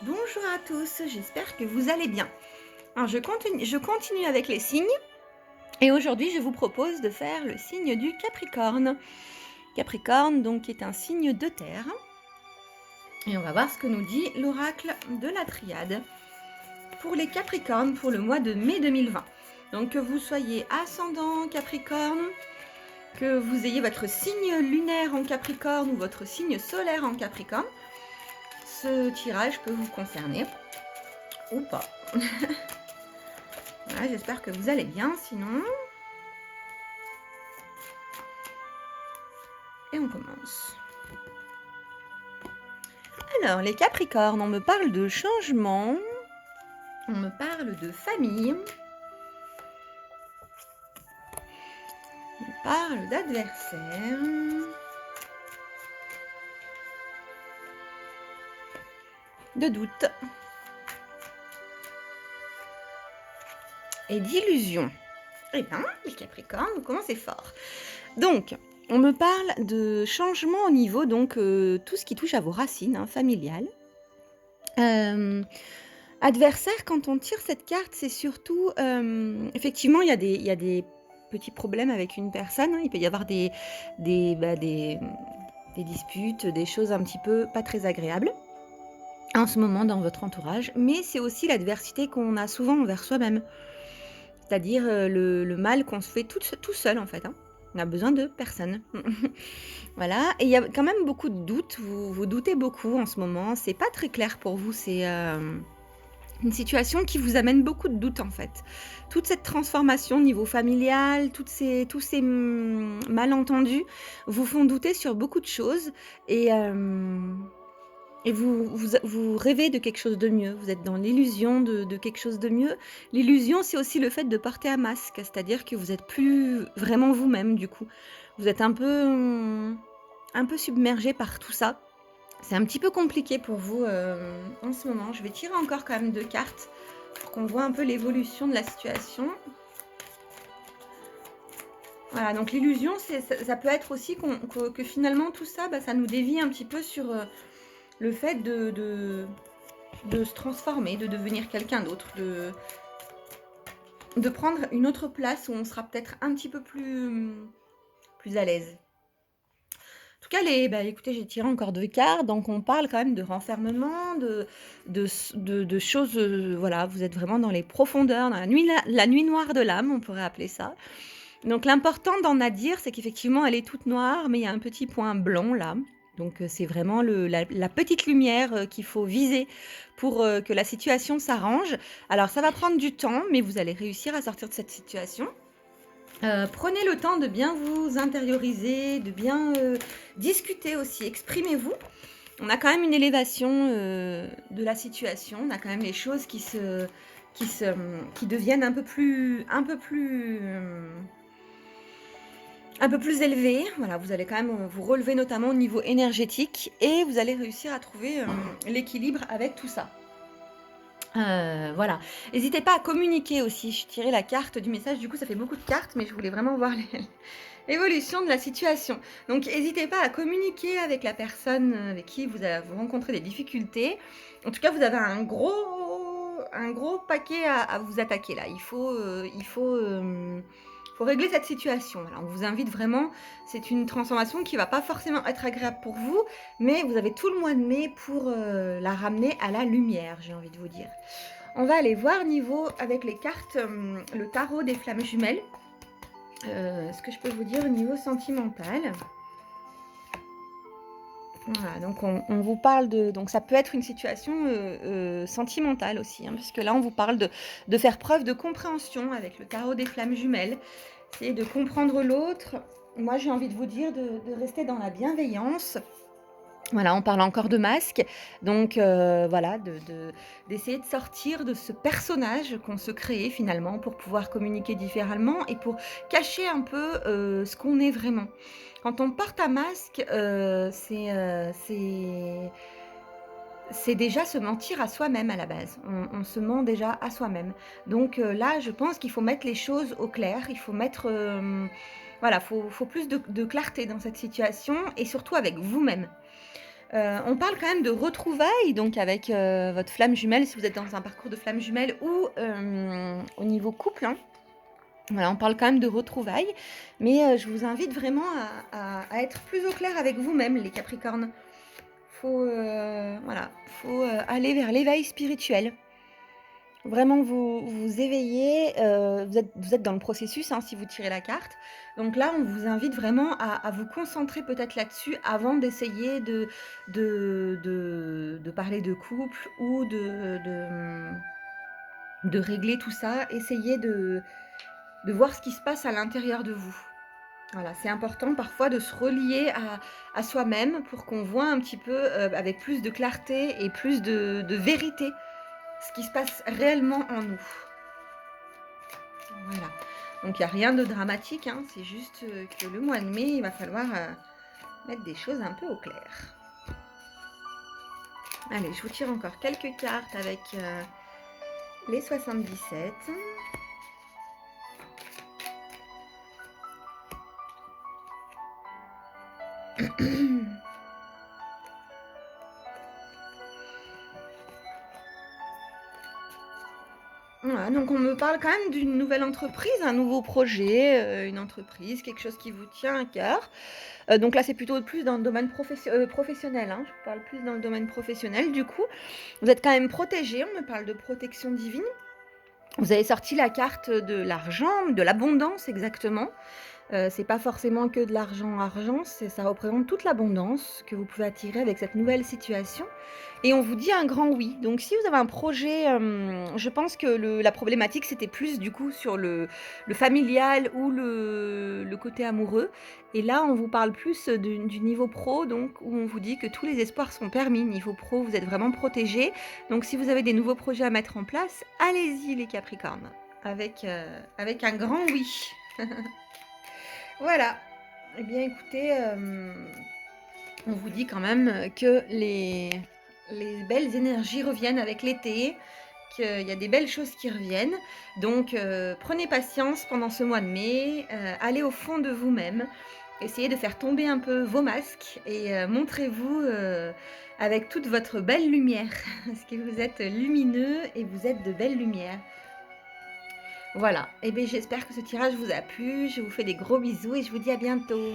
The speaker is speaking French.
Bonjour à tous, j'espère que vous allez bien. Alors je continue avec les signes et aujourd'hui je vous propose de faire le signe du Capricorne. Capricorne donc qui est un signe de terre. Et on va voir ce que nous dit l'oracle de la triade pour les Capricornes pour le mois de mai 2020. Donc que vous soyez ascendant Capricorne, que vous ayez votre signe lunaire en Capricorne ou votre signe solaire en Capricorne, ce tirage peut vous concerner ou pas. Voilà, j'espère que vous allez bien, sinon. Et on commence. Alors, les Capricornes, on me parle de changement, on me parle de famille, on me parle d'adversaire, de doute et d'illusion. Eh bien, les Capricornes, vous commencez fort. Donc, on me parle de changement au niveau, donc, tout ce qui touche à vos racines familiales. Adversaire, quand on tire cette carte, c'est surtout, effectivement, il y a des petits problèmes avec une personne. Il peut y avoir des disputes, des choses un petit peu pas très agréables en ce moment dans votre entourage. Mais c'est aussi l'adversité qu'on a souvent envers soi-même. C'est-à-dire le mal qu'on se fait tout seul, en fait. On a besoin de personne. Voilà. Et il y a quand même beaucoup de doutes. Vous doutez beaucoup en ce moment. C'est pas très clair pour vous. C'est une situation qui vous amène beaucoup de doutes en fait. Toute cette transformation au niveau familial, tous ces malentendus vous font douter sur beaucoup de choses et vous rêvez de quelque chose de mieux. Vous êtes dans l'illusion de quelque chose de mieux. L'illusion, c'est aussi le fait de porter un masque, c'est-à-dire que vous êtes plus vraiment vous-même du coup. Vous êtes un peu submergé par tout ça. C'est un petit peu compliqué pour vous en ce moment. Je vais tirer encore quand même 2 cartes pour qu'on voit un peu l'évolution de la situation. Voilà, donc l'illusion, ça peut être aussi que finalement tout ça, ça nous dévie un petit peu sur le fait de se transformer, de devenir quelqu'un d'autre, de prendre une autre place où on sera peut-être un petit peu plus à l'aise. En tout cas, écoutez, j'ai tiré encore 2 cartes, donc on parle quand même de renfermement, de choses, voilà, vous êtes vraiment dans les profondeurs, dans la nuit noire de l'âme, on pourrait appeler ça. Donc l'important dans Nadir, c'est qu'effectivement, elle est toute noire, mais il y a un petit point blanc là. Donc c'est vraiment la petite lumière qu'il faut viser pour que la situation s'arrange. Alors ça va prendre du temps, mais vous allez réussir à sortir de cette situation. Prenez le temps de bien vous intérioriser, de bien discuter aussi, exprimez-vous. On a quand même une élévation de la situation, on a quand même les choses qui deviennent un peu plus élevées. Voilà, vous allez quand même vous relever notamment au niveau énergétique et vous allez réussir à trouver l'équilibre avec tout ça. Voilà. N'hésitez pas à communiquer aussi. Je tirais la carte du message, du coup ça fait beaucoup de cartes, mais je voulais vraiment voir l'évolution de la situation. Donc n'hésitez pas à communiquer avec la personne avec qui vous rencontrez des difficultés. En tout cas, vous avez un gros paquet à vous attaquer là. Il faut régler cette situation. Voilà, on vous invite vraiment, c'est une transformation qui ne va pas forcément être agréable pour vous, mais vous avez tout le mois de mai pour la ramener à la lumière, j'ai envie de vous dire. On va aller voir niveau avec les cartes, le tarot des flammes jumelles. Ce que je peux vous dire au niveau sentimental. Voilà, donc on vous parle de... Donc ça peut être une situation sentimentale aussi, puisque là on vous parle de faire preuve de compréhension avec le tarot des flammes jumelles. C'est de comprendre l'autre. Moi j'ai envie de vous dire de rester dans la bienveillance. Voilà, on parle encore de masque, donc voilà, d'essayer de sortir de ce personnage qu'on se crée finalement pour pouvoir communiquer différemment et pour cacher un peu ce qu'on est vraiment. Quand on porte un masque, c'est déjà se mentir à soi-même à la base. On se ment déjà à soi-même. Donc là, je pense qu'il faut mettre les choses au clair, il faut mettre... voilà, faut plus de clarté dans cette situation et surtout avec vous-même. On parle quand même de retrouvailles, donc avec votre flamme jumelle, si vous êtes dans un parcours de flamme jumelle ou au niveau couple, hein. Voilà, on parle quand même de retrouvailles, mais je vous invite vraiment à être plus au clair avec vous-même, les Capricornes. Voilà, faut aller vers l'éveil spirituel. Vraiment vous éveiller, vous êtes dans le processus, hein, si vous tirez la carte. Donc là, on vous invite vraiment à vous concentrer peut-être là-dessus avant d'essayer de parler de couple ou de régler tout ça. Essayez de voir ce qui se passe à l'intérieur de vous. Voilà, c'est important parfois de se relier à soi-même pour qu'on voit un petit peu avec plus de clarté et plus de vérité ce qui se passe réellement en nous. Voilà. Donc il n'y a rien de dramatique, hein, c'est juste que le mois de mai, il va falloir mettre des choses un peu au clair. Allez, je vous tire encore quelques cartes avec les 77. Voilà, donc on me parle quand même d'une nouvelle entreprise, un nouveau projet, une entreprise, quelque chose qui vous tient à cœur. Donc là, c'est plutôt plus dans le domaine professionnel, hein. Je vous parle plus dans le domaine professionnel. Du coup, vous êtes quand même protégé. On me parle de protection divine. Vous avez sorti la carte de l'argent, de l'abondance exactement. C'est pas forcément que de l'argent, ça représente toute l'abondance que vous pouvez attirer avec cette nouvelle situation et on vous dit un grand oui. Donc si vous avez un projet, je pense que la problématique, c'était plus du coup sur le familial ou le côté amoureux et là, on vous parle plus du niveau pro, donc où on vous dit que tous les espoirs sont permis. Niveau pro, vous êtes vraiment protégés. Donc si vous avez des nouveaux projets à mettre en place, allez-y les Capricornes, avec un grand oui. Voilà. Eh bien, écoutez, on vous dit quand même que les belles énergies reviennent avec l'été, qu'il y a des belles choses qui reviennent. Donc, prenez patience pendant ce mois de mai, allez au fond de vous-même, essayez de faire tomber un peu vos masques et montrez-vous avec toute votre belle lumière, parce que vous êtes lumineux et vous êtes de belle lumière. Voilà, et bien j'espère que ce tirage vous a plu, je vous fais des gros bisous et je vous dis à bientôt.